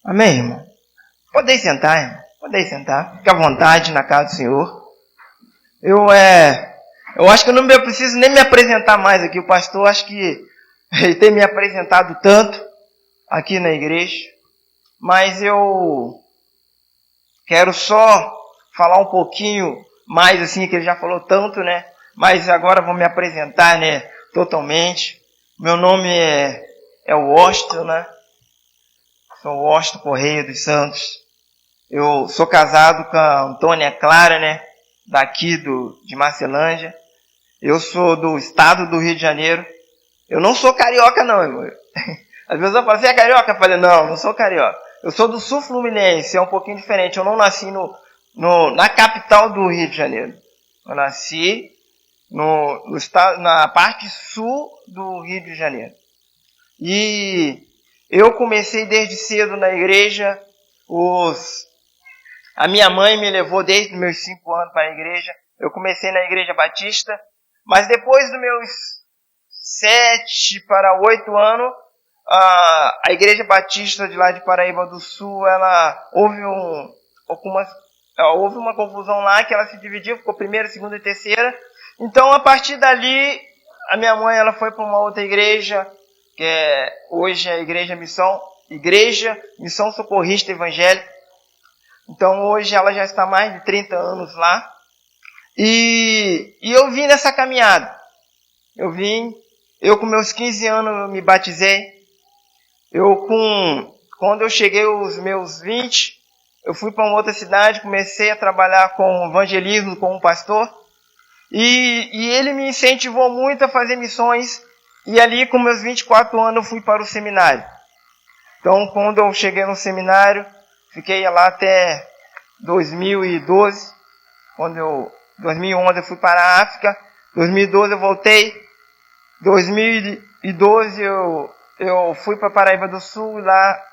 Amém, irmão? Podem sentar, irmão. Podem sentar. Fique à vontade na casa do Senhor. Eu acho que eu não preciso nem me apresentar mais aqui. O pastor, acho que ele tem me apresentado tanto aqui na igreja. Mas eu quero só falar um pouquinho mais, assim, que ele já falou tanto, né? Mas agora vou me apresentar, né? Totalmente. Meu nome é Washington, né? Sou Washington Correia dos Santos. Eu sou casado com a Antônia Clara, né? Daqui de Marcelândia. Eu sou do estado do Rio de Janeiro. Eu não sou carioca, não, irmão. Às vezes eu falo, você é carioca? Eu falei, não sou carioca. Eu sou do sul fluminense, é um pouquinho diferente. Eu não nasci na capital do Rio de Janeiro. Eu nasci no estado, na parte sul do Rio de Janeiro. E eu comecei desde cedo na igreja. A minha mãe me levou desde meus 5 anos para a igreja. Eu comecei na igreja batista. Mas depois dos meus 7 para 8 anos, a igreja batista de lá de Paraíba do Sul, houve uma confusão lá, que ela se dividiu, ficou primeira, segunda e terceira. Então, a partir dali, a minha mãe ela foi para uma outra igreja, que hoje é a Igreja Missão Socorrista Evangélica. Então, hoje ela já está há mais de 30 anos lá. E eu vim nessa caminhada. Eu com meus 15 anos eu me batizei. Quando eu cheguei aos meus 20, eu fui para uma outra cidade, comecei a trabalhar com evangelismo, com um pastor. E ele me incentivou muito a fazer missões. E ali, com meus 24 anos, eu fui para o seminário. Então, quando eu cheguei no seminário, fiquei lá até 2012. 2011 eu fui para a África. 2012 eu voltei. 2012 eu fui para Paraíba do Sul. E lá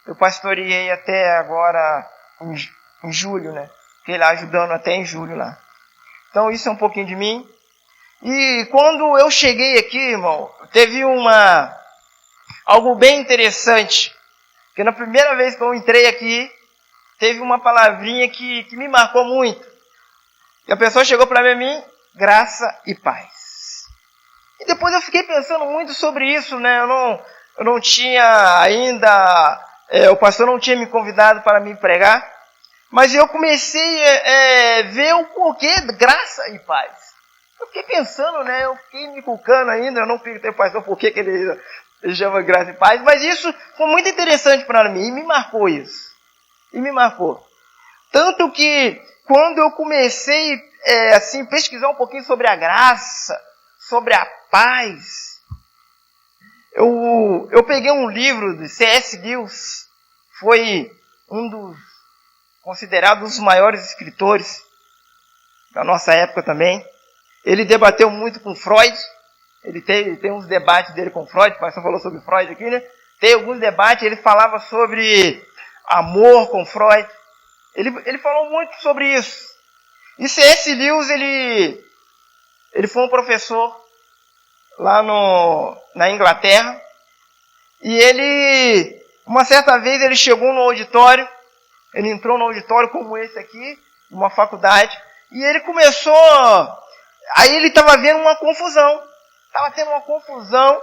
eu pastoreei até agora em julho, né? Fiquei lá ajudando até em julho lá. Então isso é um pouquinho de mim. E quando eu cheguei aqui, irmão, teve algo bem interessante. Porque na primeira vez que eu entrei aqui, teve uma palavrinha que me marcou muito. E a pessoa chegou para mim, graça e paz. E depois eu fiquei pensando muito sobre isso, né? Eu não tinha ainda, o pastor não tinha me convidado para me pregar. Mas eu comecei a ver o porquê graça e paz. Eu fiquei pensando, né? Eu fiquei me culcando ainda. Eu não perguntei ao pastor por que ele chama graça e paz. Mas isso foi muito interessante para mim. E me marcou isso. Tanto que quando eu comecei a pesquisar um pouquinho sobre a graça, sobre a paz, eu peguei um livro de C.S. Lewis. Foi considerado um dos maiores escritores da nossa época também. Ele debateu muito com Freud. Ele tem uns debates dele com Freud. O pastor falou sobre Freud aqui, né? Tem alguns debates. Ele falava sobre amor com Freud. Ele falou muito sobre isso. E C.S. Lewis, ele foi um professor lá na Inglaterra. E uma certa vez, ele chegou no auditório. Ele entrou no auditório como esse aqui, numa faculdade. E ele começou... Aí ele estava vendo uma confusão. Estava tendo uma confusão.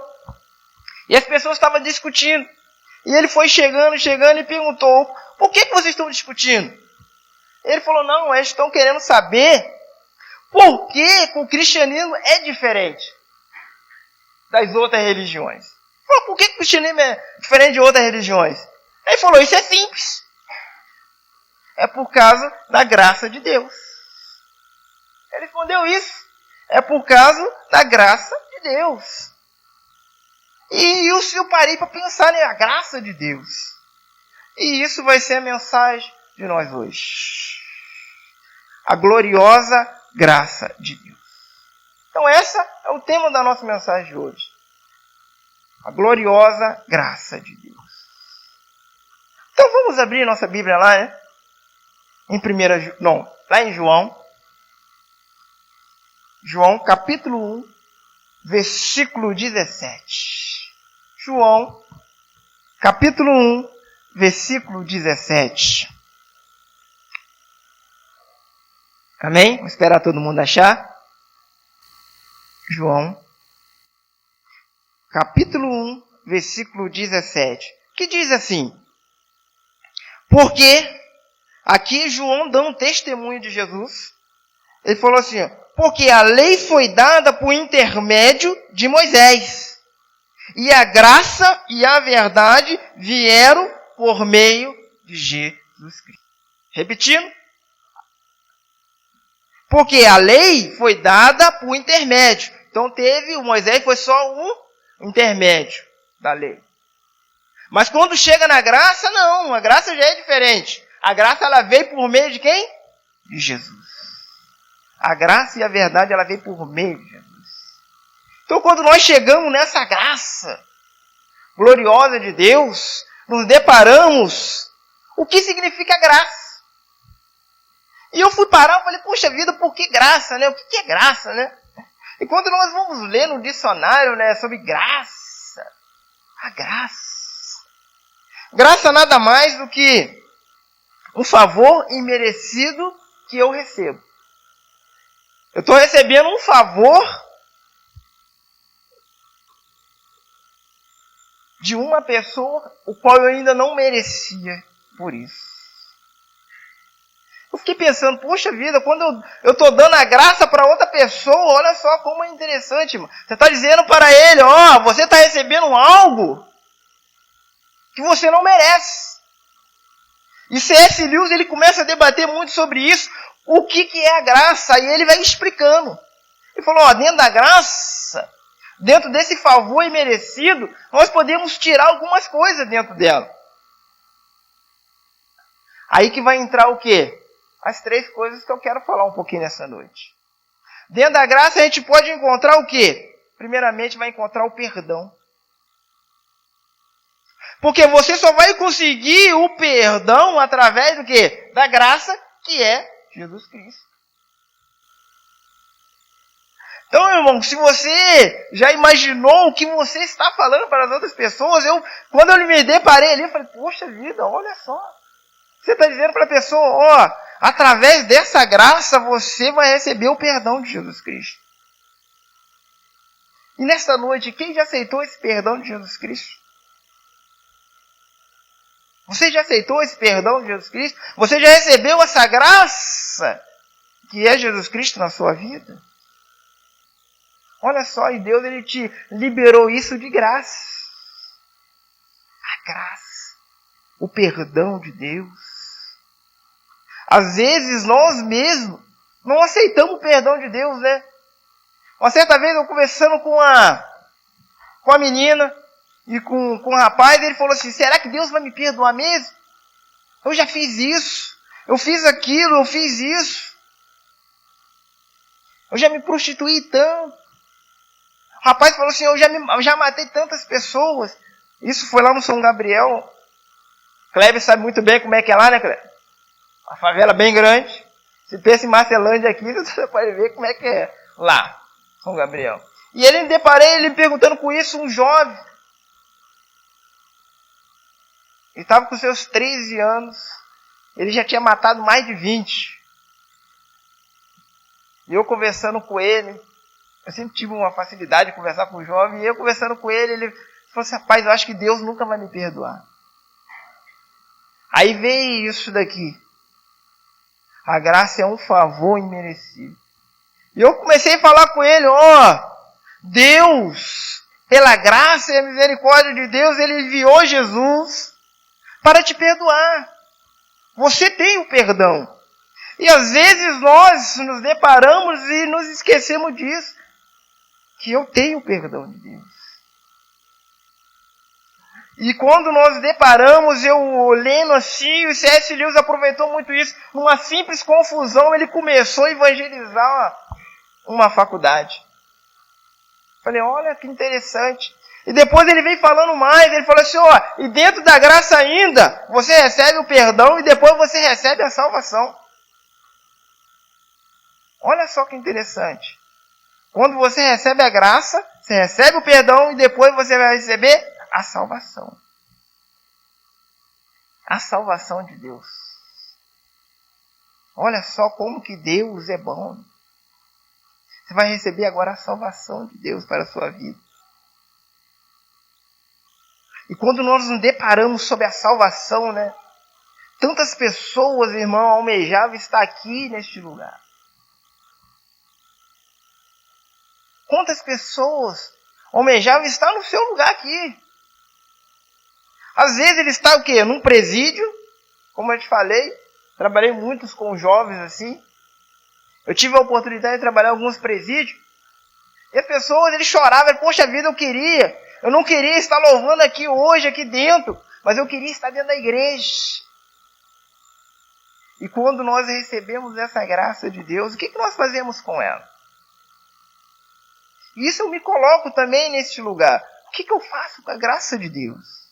E as pessoas estavam discutindo. E ele foi chegando e perguntou: por que vocês estão discutindo? Ele falou: não, eles estão querendo saber por que o cristianismo é diferente das outras religiões. Ele falou: por que o cristianismo é diferente de outras religiões? Ele falou: isso é simples. É por causa da graça de Deus. Ele respondeu isso. É por causa da graça de Deus. E eu parei para pensar na graça de Deus. E isso vai ser a mensagem de nós hoje. A gloriosa graça de Deus. Então esse é o tema da nossa mensagem de hoje. A gloriosa graça de Deus. Então vamos abrir nossa Bíblia lá, né? Lá em João. João capítulo 1, versículo 17. João capítulo 1, versículo 17. Amém? Vou esperar todo mundo achar. João, capítulo 1, versículo 17. Que diz assim: porque, aqui João dando testemunho de Jesus, ele falou assim, porque a lei foi dada por intermédio de Moisés, e a graça e a verdade vieram por meio de Jesus Cristo. Repetindo. Porque a lei foi dada por intermédio. Então o Moisés foi só um intermédio da lei. Mas quando chega na graça, não. A graça já é diferente. A graça ela veio por meio de quem? De Jesus. A graça e a verdade ela veio por meio de Jesus. Então quando nós chegamos nessa graça gloriosa de Deus, nos deparamos, o que significa graça? E eu fui parar e falei, poxa vida, por que graça, né? O que é graça, né? E quando nós vamos ler no dicionário, né, sobre graça, a graça. Graça nada mais do que um favor imerecido que eu recebo. Eu estou recebendo um favor de uma pessoa o qual eu ainda não merecia por isso. Eu fiquei pensando, poxa vida, quando eu estou dando a graça para outra pessoa, olha só como é interessante, irmão. Você está dizendo para ele, você está recebendo algo que você não merece. E C.S. Lewis, ele começa a debater muito sobre isso, o que é a graça, e ele vai explicando. Ele falou, dentro da graça, dentro desse favor imerecido, nós podemos tirar algumas coisas dentro dela. Aí que vai entrar o quê? As 3 coisas que eu quero falar um pouquinho nessa noite. Dentro da graça a gente pode encontrar o quê? Primeiramente vai encontrar o perdão. Porque você só vai conseguir o perdão através do quê? Da graça, que é Jesus Cristo. Então, irmão, se você já imaginou o que você está falando para as outras pessoas, quando eu me deparei ali, eu falei, poxa vida, olha só. Você está dizendo para a pessoa, através dessa graça você vai receber o perdão de Jesus Cristo. E nesta noite, quem já aceitou esse perdão de Jesus Cristo? Você já aceitou esse perdão de Jesus Cristo? Você já recebeu essa graça que é Jesus Cristo na sua vida? Olha só, e Deus ele te liberou isso de graça. A graça, o perdão de Deus. Às vezes nós mesmos não aceitamos o perdão de Deus, né? Uma certa vez eu conversando com a menina e com um rapaz, ele falou assim, será que Deus vai me perdoar mesmo? Eu já fiz isso, eu fiz aquilo, eu fiz isso. Eu já me prostituí tanto. O rapaz falou assim, eu já matei tantas pessoas. Isso foi lá no São Gabriel. Kleber sabe muito bem como é que é lá, né, Kleber? A favela bem grande. Se pensa em Marcelândia aqui, você pode ver como é que é lá, São Gabriel. E ele me deparei, ele perguntando com isso, um jovem. Ele estava com seus 13 anos. Ele já tinha matado mais de 20. E eu conversando com ele, eu sempre tive uma facilidade de conversar com o jovem, e eu conversando com ele, ele falou assim, rapaz, eu acho que Deus nunca vai me perdoar. Aí veio isso daqui. A graça é um favor imerecido. E eu comecei a falar com ele, Deus, pela graça e a misericórdia de Deus, Ele enviou Jesus para te perdoar. Você tem o perdão. E às vezes nós nos deparamos e nos esquecemos disso. Que eu tenho o perdão de Deus. E quando nós deparamos, eu lendo assim, o C.S. Lewis aproveitou muito isso. Numa simples confusão, ele começou a evangelizar uma faculdade. Falei, olha que interessante. E depois ele veio falando mais, ele falou assim, e dentro da graça ainda, você recebe o perdão e depois você recebe a salvação. Olha só que interessante. Quando você recebe a graça, você recebe o perdão e depois você vai receber a salvação. a salvação de Deus. Olha só como que Deus é bom. Você vai receber agora a salvação de Deus para a sua vida. E quando nós nos deparamos sobre a salvação, né? Tantas pessoas, irmão, almejavam estar aqui neste lugar. Quantas pessoas almejavam estar no seu lugar aqui? Às vezes ele está o quê? Num presídio, como eu te falei. Trabalhei muitos com jovens assim. Eu tive a oportunidade de trabalhar em alguns presídios. E as pessoas, eles choravam. Poxa vida, eu não queria estar louvando aqui hoje, aqui dentro. Mas eu queria estar dentro da igreja. E quando nós recebemos essa graça de Deus, o que nós fazemos com ela? Isso eu me coloco também neste lugar. O que eu faço com a graça de Deus?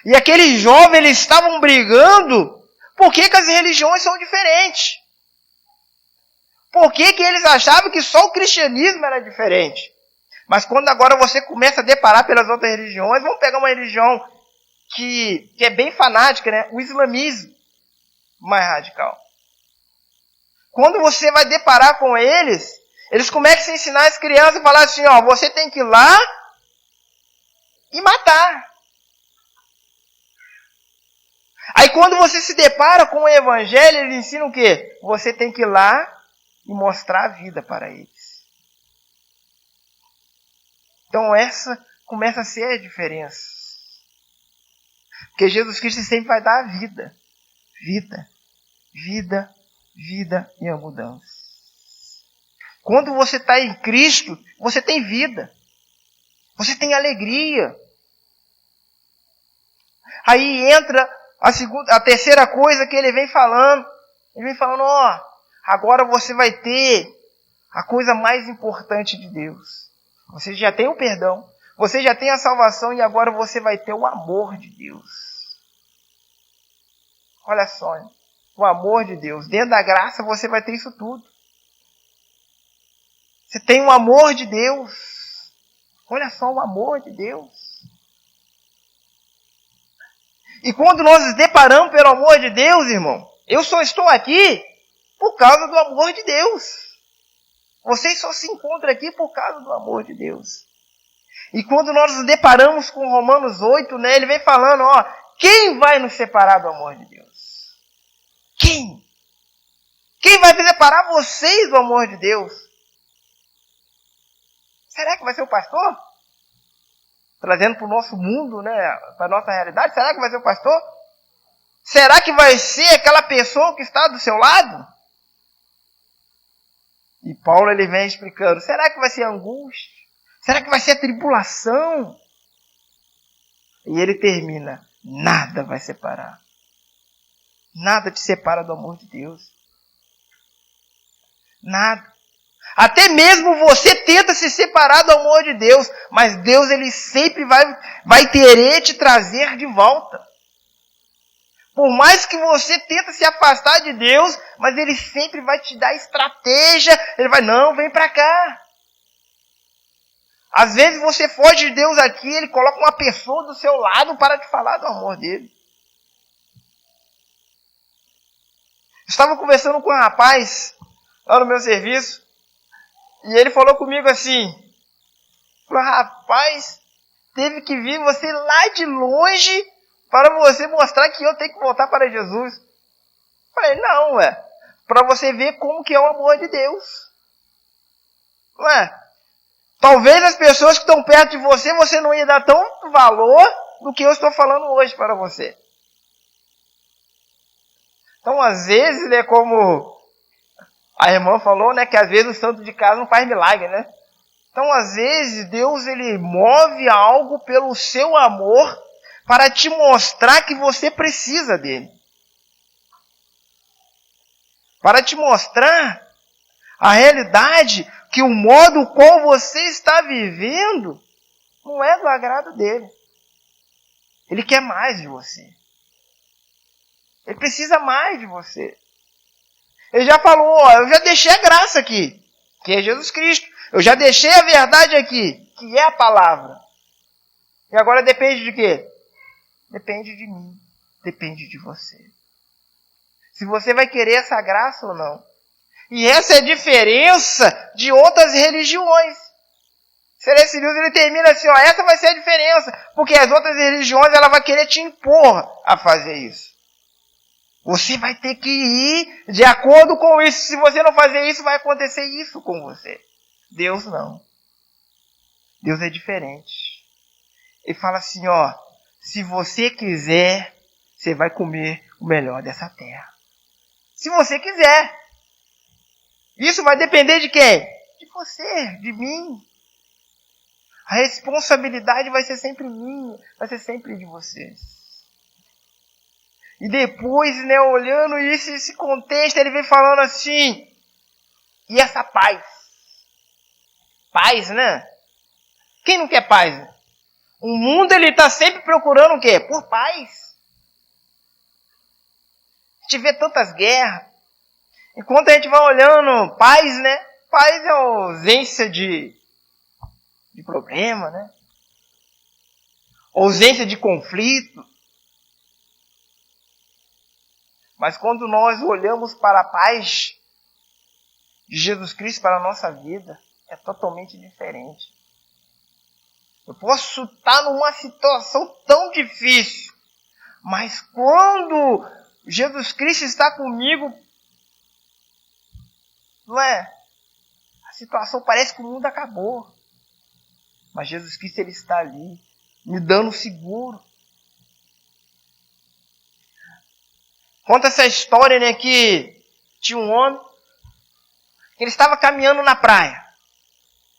E aqueles jovens, eles estavam brigando. Por que as religiões são diferentes? Por que eles achavam que só o cristianismo era diferente? Mas quando agora você começa a deparar pelas outras religiões, vamos pegar uma religião que é bem fanática, né? O islamismo, mais radical. Quando você vai deparar com eles começam a ensinar as crianças a falar assim, ó, você tem que ir lá e matar. Aí quando você se depara com o evangelho, eles ensinam o quê? Você tem que ir lá e mostrar a vida para eles. Então essa começa a ser a diferença. Porque Jesus Cristo sempre vai dar a vida. Vida. Vida. Vida e abundância. Quando você está em Cristo, você tem vida. Você tem alegria. Aí entra a terceira coisa que ele vem falando. Ele vem falando, ó, agora você vai ter a coisa mais importante de Deus. Você já tem o perdão. Você já tem a salvação e agora você vai ter o amor de Deus. Olha só, o amor de Deus. Dentro da graça você vai ter isso tudo. Você tem o amor de Deus. Olha só o amor de Deus. E quando nós nos deparamos pelo amor de Deus, irmão, eu só estou aqui por causa do amor de Deus. Vocês só se encontram aqui por causa do amor de Deus. E quando nós nos deparamos com Romanos 8, né, ele vem falando, ó, quem vai nos separar do amor de Deus? Quem? Quem vai separar vocês do amor de Deus? Será que vai ser o pastor? Trazendo para o nosso mundo, né, para a nossa realidade, será que vai ser o pastor? Será que vai ser aquela pessoa que está do seu lado? E Paulo ele vem explicando, será que vai ser a angústia? Será que vai ser a tribulação? E ele termina, nada vai separar. Nada te separa do amor de Deus. Nada. Até mesmo você tenta se separar do amor de Deus, mas Deus ele sempre vai querer te trazer de volta. Por mais que você tenta se afastar de Deus, mas ele sempre vai te dar estratégia. Ele vai, não, vem para cá. Às vezes você foge de Deus aqui, ele coloca uma pessoa do seu lado para te falar do amor dele. Eu estava conversando com um rapaz lá no meu serviço, e ele falou comigo assim, falou, rapaz, teve que vir você lá de longe para você mostrar que eu tenho que voltar para Jesus. Eu falei, não, para você ver como que é o amor de Deus. Não é? Talvez as pessoas que estão perto de você não ia dar tanto valor do que eu estou falando hoje para você. Então, às vezes, né, como a irmã falou, né, que às vezes o santo de casa não faz milagre, né? Então, às vezes, Deus ele move algo pelo seu amor para te mostrar que você precisa dele. Para te mostrar a realidade que o modo qual você está vivendo não é do agrado dele. Ele quer mais de você. Ele precisa mais de você. Ele já falou, ó, eu já deixei a graça aqui, que é Jesus Cristo. Eu já deixei a verdade aqui, que é a palavra. E agora depende de quê? depende de mim, depende de você. Se você vai querer essa graça ou não. E essa é a diferença de outras religiões. C.S. Lewis ele termina assim, essa vai ser a diferença, porque as outras religiões ela vai querer te impor a fazer isso. Você vai ter que ir de acordo com isso. Se você não fazer isso, vai acontecer isso com você. Deus não. Deus é diferente. Ele fala assim, se você quiser, você vai comer o melhor dessa terra. Se você quiser. Isso vai depender de quem? De você, de mim. A responsabilidade vai ser sempre minha, vai ser sempre de vocês. E depois, olhando isso, esse contexto, ele vem falando assim, e essa paz? Paz, né? Quem não quer paz? O mundo, ele está sempre procurando o quê? Por paz. A gente vê tantas guerras. Enquanto a gente vai olhando paz, né? Paz é a ausência de problema, né? Ausência de conflito. Mas quando nós olhamos para a paz de Jesus Cristo para a nossa vida, é totalmente diferente. Eu posso estar numa situação tão difícil, mas quando Jesus Cristo está comigo, não é? A situação parece que o mundo acabou. Mas Jesus Cristo, ele está ali, me dando seguro. Conta essa história, né, que tinha um homem, que ele estava caminhando na praia.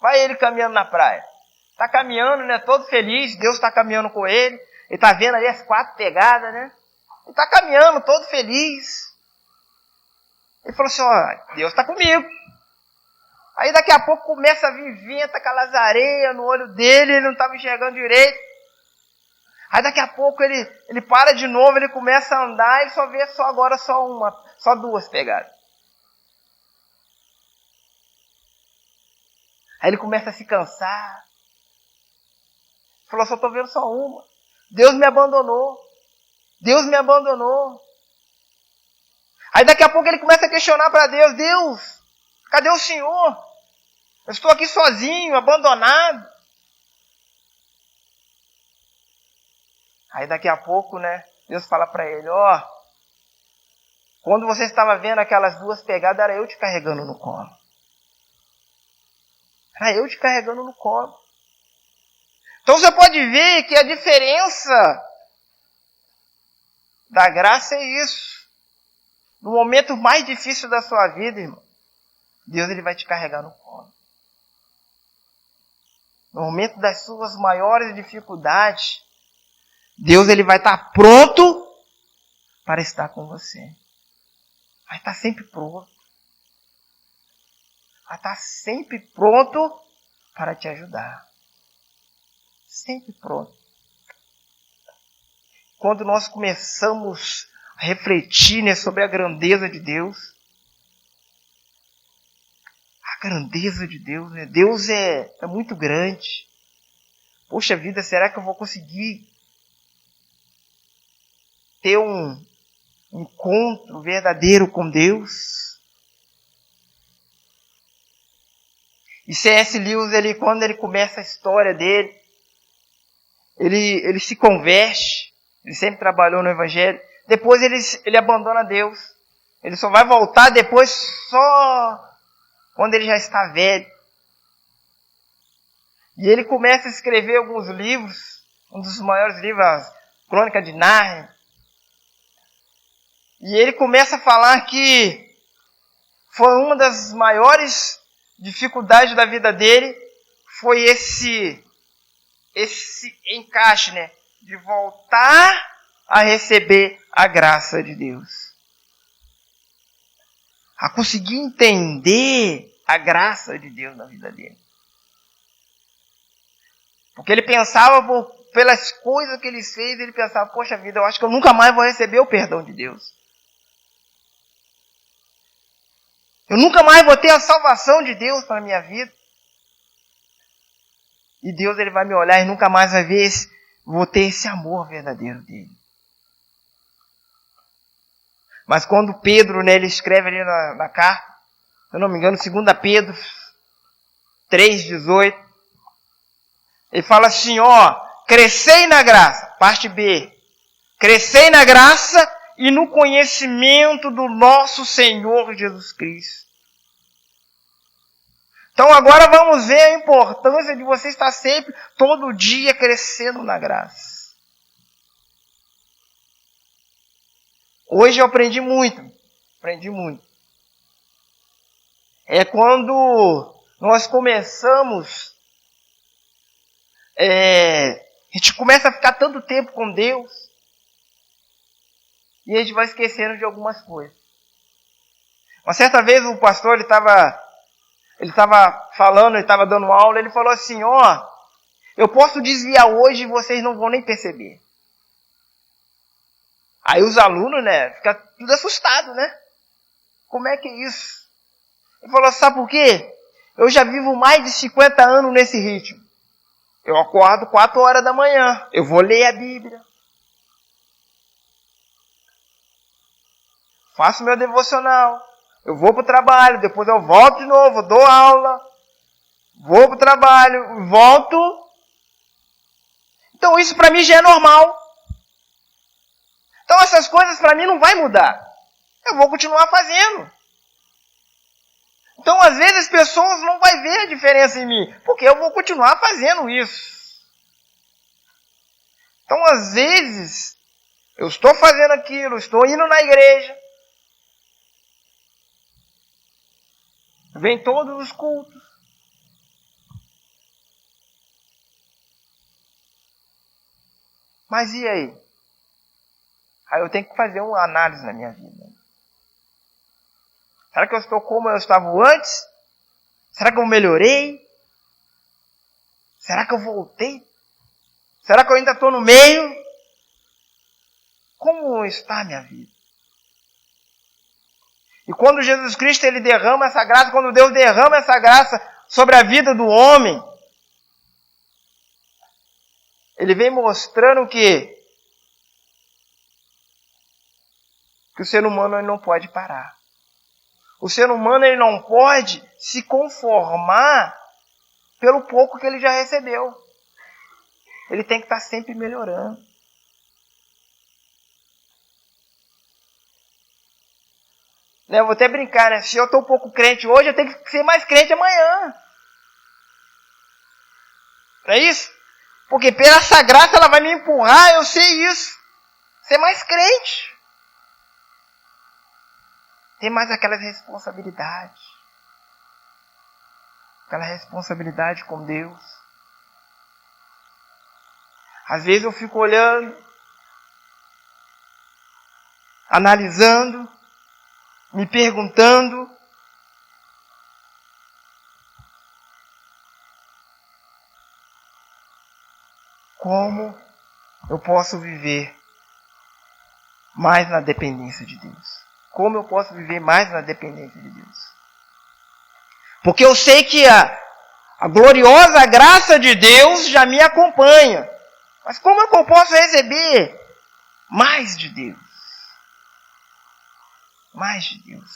Vai ele caminhando na praia. Está caminhando, né, todo feliz, Deus está caminhando com ele. Ele está vendo ali as 4 pegadas, né? Ele está caminhando, todo feliz. Ele falou assim, Deus está comigo. Aí daqui a pouco começa a vir vento, aquelas areias no olho dele, ele não estava enxergando direito. Aí daqui a pouco ele para de novo, ele começa a andar, ele só vê só 2 pegadas. Aí ele começa a se cansar. Falou, só estou vendo só uma. Deus me abandonou. Deus me abandonou. Aí daqui a pouco ele começa a questionar para Deus, Deus, cadê o Senhor? Eu estou aqui sozinho, abandonado. Aí daqui a pouco, né, Deus fala para ele, quando você estava vendo aquelas 2 pegadas, era eu te carregando no colo. Era eu te carregando no colo. Então você pode ver que a diferença da graça é isso. No momento mais difícil da sua vida, irmão, Deus ele vai te carregar no colo. No momento das suas maiores dificuldades, Deus ele vai estar pronto para estar com você. Vai estar sempre pronto. Vai estar sempre pronto para te ajudar. Sempre pronto. Quando nós começamos a refletir, né, sobre a grandeza de Deus, a grandeza de Deus, né? Deus é muito grande. Poxa vida, será que eu vou conseguir ter um encontro verdadeiro com Deus? E C.S. Lewis, quando ele começa a história dele, ele se converte, ele sempre trabalhou no Evangelho, depois ele abandona Deus, ele só vai voltar depois só quando ele já está velho. E ele começa a escrever alguns livros, um dos maiores livros, a Crônica de Nárnia. E ele começa a falar que foi uma das maiores dificuldades da vida dele, foi esse encaixe, né, de voltar a receber a graça de Deus. A conseguir entender a graça de Deus na vida dele. Porque ele pensava, pelas coisas que ele fez, ele pensava, poxa vida, eu acho que eu nunca mais vou receber o perdão de Deus. Eu nunca mais vou ter a salvação de Deus para a minha vida. E Deus ele vai me olhar e nunca mais vai ver vou ter esse amor verdadeiro dele. Mas quando Pedro, né, ele escreve ali na carta, se eu não me engano, 2 Pedro 3,18, ele fala assim, crescei na graça, parte B, crescei na graça e no conhecimento do nosso Senhor Jesus Cristo. Então agora vamos ver a importância de você estar sempre, todo dia, crescendo na graça. Hoje eu aprendi muito. É quando nós começamos, a gente começa a ficar tanto tempo com Deus, e a gente vai esquecendo de algumas coisas. Uma certa vez o pastor, ele estava falando, ele estava dando aula, ele falou assim, eu posso desviar hoje e vocês não vão nem perceber. Aí os alunos, né, ficam tudo assustados, né? Como é que é isso? Ele falou, sabe por quê? Eu já vivo mais de 50 anos nesse ritmo. Eu acordo 4 horas da manhã, eu vou ler a Bíblia. Faço meu devocional. Eu vou para o trabalho, depois eu volto de novo, dou aula. Vou para o trabalho, volto. Então isso para mim já é normal. Então essas coisas para mim não vai mudar. Eu vou continuar fazendo. Então às vezes as pessoas não vão ver a diferença em mim, porque eu vou continuar fazendo isso. Então às vezes eu estou fazendo aquilo, estou indo na igreja. Vem todos os cultos. Mas e aí? Aí eu tenho que fazer uma análise na minha vida. Será que eu estou como eu estava antes? Será que eu melhorei? Será que eu voltei? Será que eu ainda estou no meio? Como está a minha vida? E quando Jesus Cristo ele derrama essa graça, quando Deus derrama essa graça sobre a vida do homem, ele vem mostrando que o ser humano ele não pode parar. O ser humano ele não pode se conformar pelo pouco que ele já recebeu. Ele tem que estar sempre melhorando. Eu vou até brincar, né? Se eu estou um pouco crente hoje, eu tenho que ser mais crente amanhã. Não é isso? Porque pela essa graça ela vai me empurrar, eu sei isso. Ser mais crente. Ter mais aquelas responsabilidades. Aquela responsabilidade com Deus. Às vezes eu fico olhando, analisando, me perguntando, como eu posso viver mais na dependência de Deus? Como eu posso viver mais na dependência de Deus? Porque eu sei que a gloriosa graça de Deus já me acompanha. Mas como é que eu posso receber mais de Deus? Mais de Deus.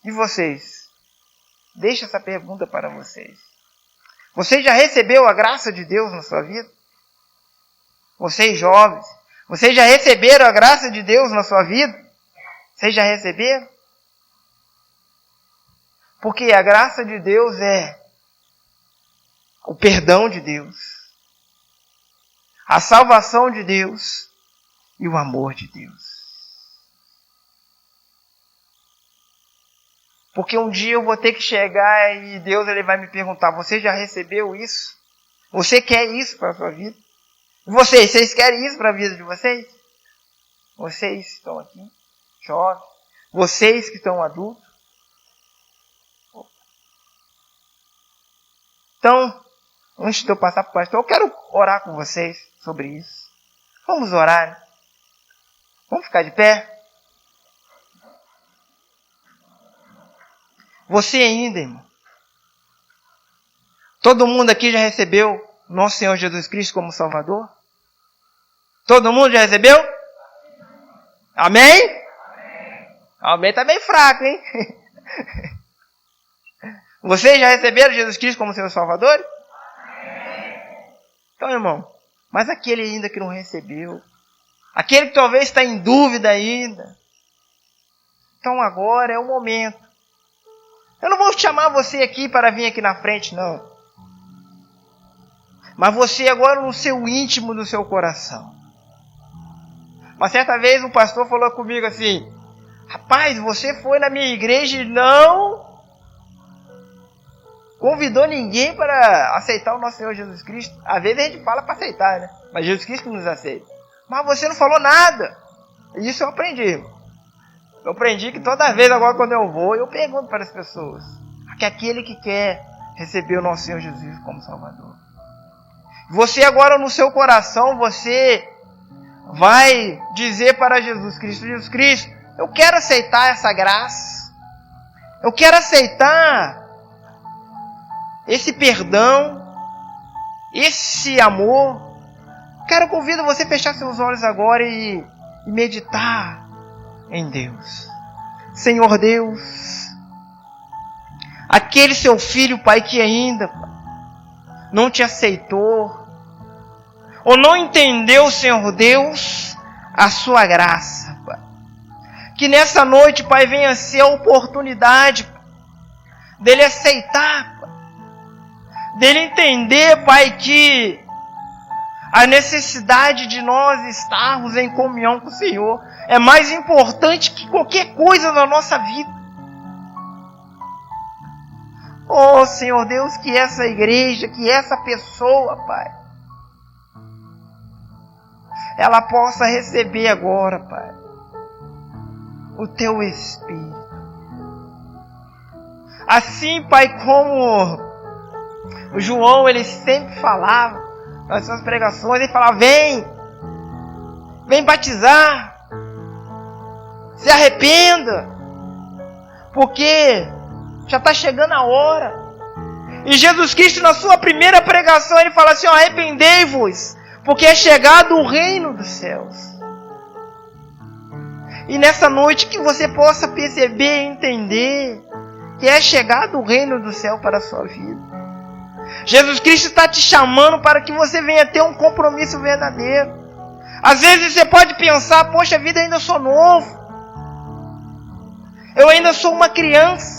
E vocês? Deixa essa pergunta para vocês. Você já recebeu a graça de Deus na sua vida? Vocês jovens, vocês já receberam a graça de Deus na sua vida? Vocês já receberam? Porque a graça de Deus é o perdão de Deus, a salvação de Deus e o amor de Deus. Porque um dia eu vou ter que chegar e Deus ele vai me perguntar, você já recebeu isso? Você quer isso para a sua vida? Vocês querem isso para a vida de vocês? Vocês que estão aqui, jovens, vocês que estão adultos. Então, antes de eu passar para o pastor, eu quero orar com vocês sobre isso. Vamos orar. Vamos ficar de pé? Você ainda, irmão. Todo mundo aqui já recebeu nosso Senhor Jesus Cristo como Salvador? Todo mundo já recebeu? Amém? Amém tá bem fraco, hein? Vocês já receberam Jesus Cristo como seu Salvador? Então, irmão, mas aquele ainda que não recebeu, aquele que talvez está em dúvida ainda, então agora é o momento. Eu não vou chamar você aqui para vir aqui na frente, não. Mas você agora no seu íntimo, no seu coração. Uma certa vez um pastor falou comigo assim: rapaz, você foi na minha igreja e não convidou ninguém para aceitar o nosso Senhor Jesus Cristo. Às vezes a gente fala para aceitar, né? Mas Jesus Cristo nos aceita. Mas você não falou nada. Isso eu aprendi. Eu aprendi que toda vez agora quando eu vou, eu pergunto para as pessoas. Que aquele que quer receber o nosso Senhor Jesus como Salvador. Você agora no seu coração, você vai dizer para Jesus Cristo: Jesus Cristo, eu quero aceitar essa graça. Eu quero aceitar esse perdão, esse amor. Quero convidar você a fechar seus olhos agora e meditar em Deus. Senhor Deus, aquele seu filho, Pai, que ainda não te aceitou, ou não entendeu, Senhor Deus, a sua graça, Pai. Que nessa noite, Pai, venha ser a oportunidade dele aceitar, Pai. Dele entender, Pai, que a necessidade de nós estarmos em comunhão com o Senhor é mais importante que qualquer coisa na nossa vida. Oh, Senhor Deus, que essa igreja, que essa pessoa, Pai, ela possa receber agora, Pai, o Teu Espírito. Assim, Pai, como o João, ele sempre falava nas suas pregações, ele falava: vem batizar, se arrependa, porque já está chegando a hora. E Jesus Cristo, na sua primeira pregação, ele fala assim: arrependei-vos, porque é chegado o reino dos céus. E nessa noite que você possa perceber e entender que é chegado o reino do céu para a sua vida. Jesus Cristo está te chamando para que você venha ter um compromisso verdadeiro. Às vezes você pode pensar: poxa vida, eu ainda sou novo, eu ainda sou uma criança.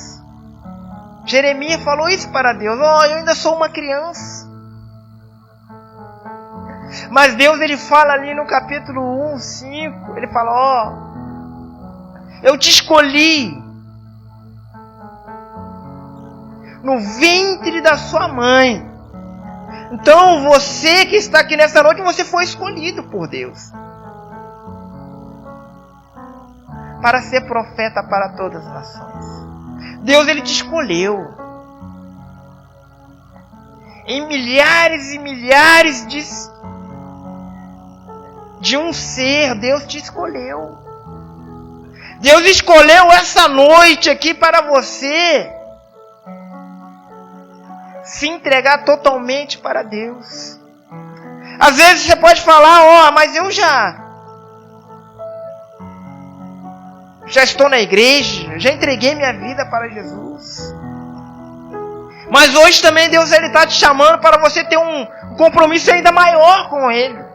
Jeremias falou isso para Deus: eu ainda sou uma criança. Mas Deus, ele fala ali no capítulo 1, 5, ele fala: eu te escolhi no ventre da sua mãe. Então você que está aqui nessa noite, você foi escolhido por Deus para ser profeta para todas as nações. Deus, ele te escolheu. Em milhares e milhares de um ser, Deus te escolheu. Deus escolheu essa noite aqui para você se entregar totalmente para Deus. Às vezes você pode falar: mas eu já estou na igreja, já entreguei minha vida para Jesus. Mas hoje também Deus, ele está te chamando para você ter um compromisso ainda maior com Ele.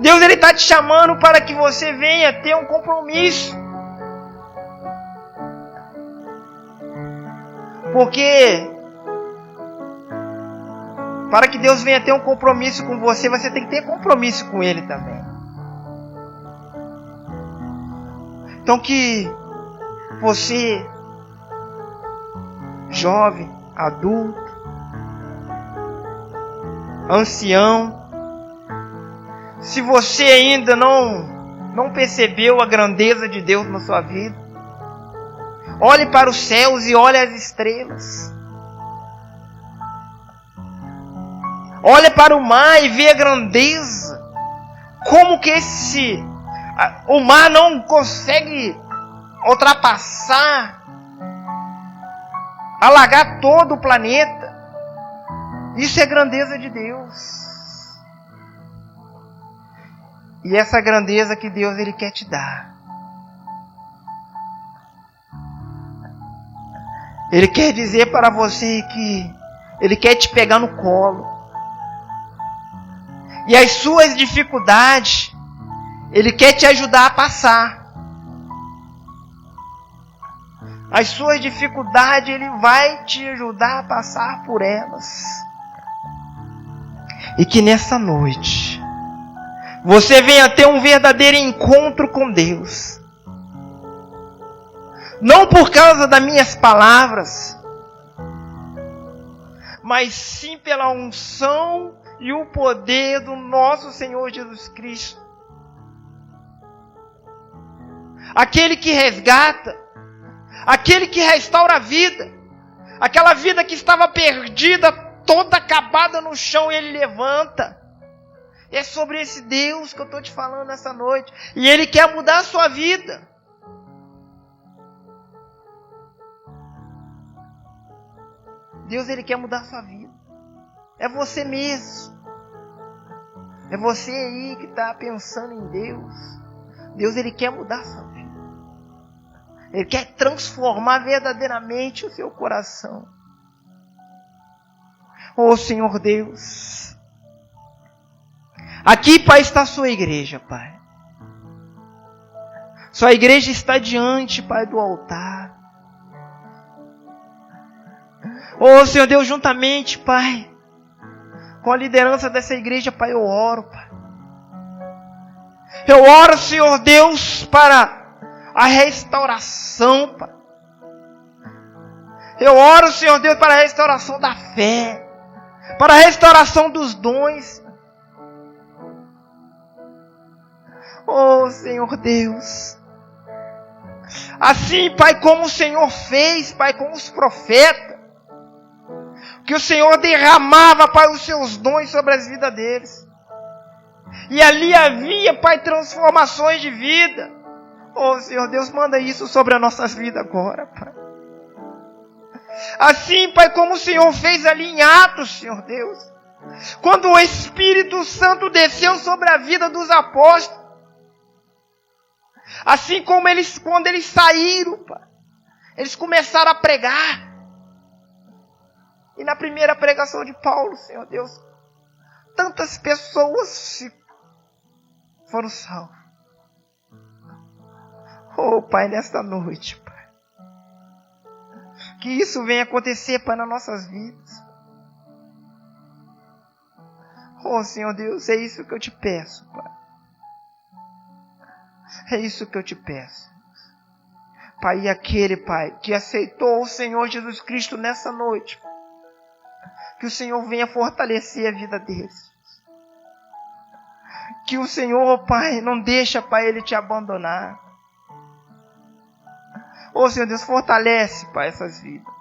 Deus, ele está te chamando para que você venha ter um compromisso. Porque para que Deus venha ter um compromisso com você, você tem que ter compromisso com Ele também. Então que você, jovem, adulto, ancião, se você ainda não percebeu a grandeza de Deus na sua vida, olhe para os céus e olhe as estrelas. Olhe para o mar e vê a grandeza. Como que o mar não consegue ultrapassar alagar todo o planeta. Isso é grandeza de Deus. E essa grandeza que Deus Ele quer te dar. Ele quer dizer para você que Ele quer te pegar no colo. E as suas dificuldades, Ele quer te ajudar a passar. As suas dificuldades, Ele vai te ajudar a passar por elas. E que nessa noite, você venha ter um verdadeiro encontro com Deus. Não por causa das minhas palavras, mas sim pela unção e o poder do nosso Senhor Jesus Cristo. Aquele que resgata, aquele que restaura a vida, aquela vida que estava perdida, toda acabada no chão, Ele levanta. É sobre esse Deus que eu estou te falando essa noite. E Ele quer mudar a sua vida. Deus, Ele quer mudar a sua vida. É você mesmo. É você aí que está pensando em Deus. Deus, Ele quer mudar a sua vida. Ele quer transformar verdadeiramente o seu coração. Oh, Senhor Deus. Aqui, Pai, está a sua igreja, Pai. Sua igreja está diante, Pai, do altar. Oh, Senhor Deus, juntamente, Pai, com a liderança dessa igreja, Pai, eu oro, Pai. Eu oro, Senhor Deus, para a restauração, Pai. Eu oro, Senhor Deus, para a restauração da fé, para a restauração dos dons. Oh, Senhor Deus. Assim, Pai, como o Senhor fez, Pai, com os profetas, que o Senhor derramava, Pai, os seus dons sobre as vidas deles. E ali havia, Pai, transformações de vida. Oh, Senhor Deus, manda isso sobre a nossa vida agora, Pai. Assim, Pai, como o Senhor fez ali em Atos, Senhor Deus. Quando o Espírito Santo desceu sobre a vida dos apóstolos. Assim como quando eles saíram, Pai, eles começaram a pregar. E na primeira pregação de Paulo, Senhor Deus, tantas pessoas foram salvas. Oh, Pai, nesta noite, Pai, que isso venha acontecer, Pai, nas nossas vidas. Oh, Senhor Deus, é isso que eu te peço, Pai. É isso que eu te peço. Pai, e aquele, Pai, que aceitou o Senhor Jesus Cristo nessa noite, que o Senhor venha fortalecer a vida deles. Que o Senhor, Pai, não deixa, Pai, Ele te abandonar. Oh, Senhor Deus, fortalece, Pai, essas vidas.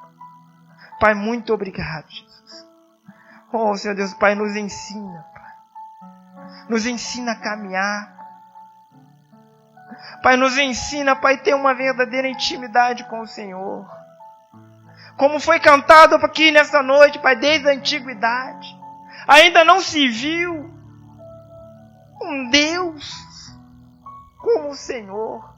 Pai, muito obrigado, Jesus. Oh, Senhor Deus, Pai, nos ensina, Pai. Nos ensina a caminhar. Pai, nos ensina, Pai, ter uma verdadeira intimidade com o Senhor. Como foi cantado aqui nessa noite, Pai, desde a antiguidade. Ainda não se viu um Deus como o Senhor.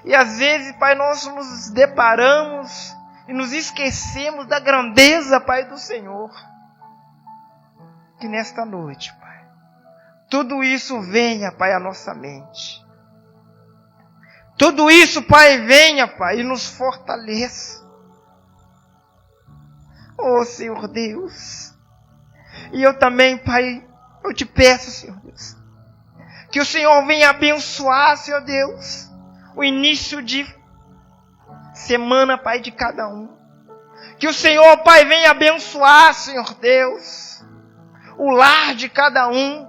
E às vezes, Pai, nós nos deparamos e nos esquecemos da grandeza, Pai, do Senhor. Que nesta noite, Pai, tudo isso venha, Pai, à nossa mente. Tudo isso, Pai, venha, Pai, e nos fortaleça. Oh, Senhor Deus. E eu também, Pai, eu te peço, Senhor Deus, que o Senhor venha abençoar, Senhor Deus, o início de semana, Pai, de cada um. Que o Senhor, Pai, venha abençoar, Senhor Deus, o lar de cada um.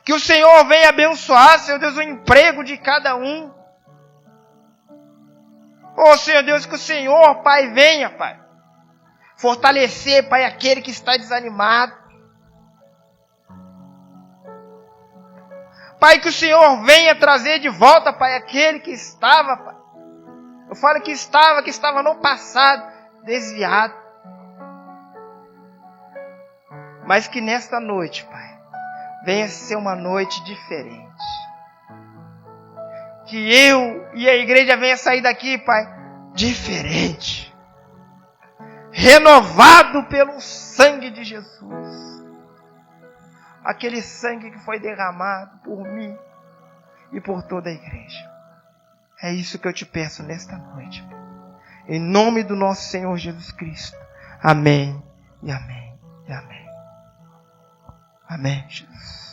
Que o Senhor venha abençoar, Senhor Deus, o emprego de cada um. Oh, Senhor Deus, que o Senhor, Pai, venha, Pai, fortalecer, Pai, aquele que está desanimado. Pai, que o Senhor venha trazer de volta, Pai, aquele que estava, Pai, Eu falo que estava no passado, desviado. Mas que nesta noite, Pai, venha ser uma noite diferente. Que eu e a igreja venha sair daqui, Pai, diferente. Renovado pelo sangue de Jesus. Aquele sangue que foi derramado por mim e por toda a igreja. É isso que eu te peço nesta noite. Em nome do nosso Senhor Jesus Cristo. Amém e amém e amém. Amém, Jesus.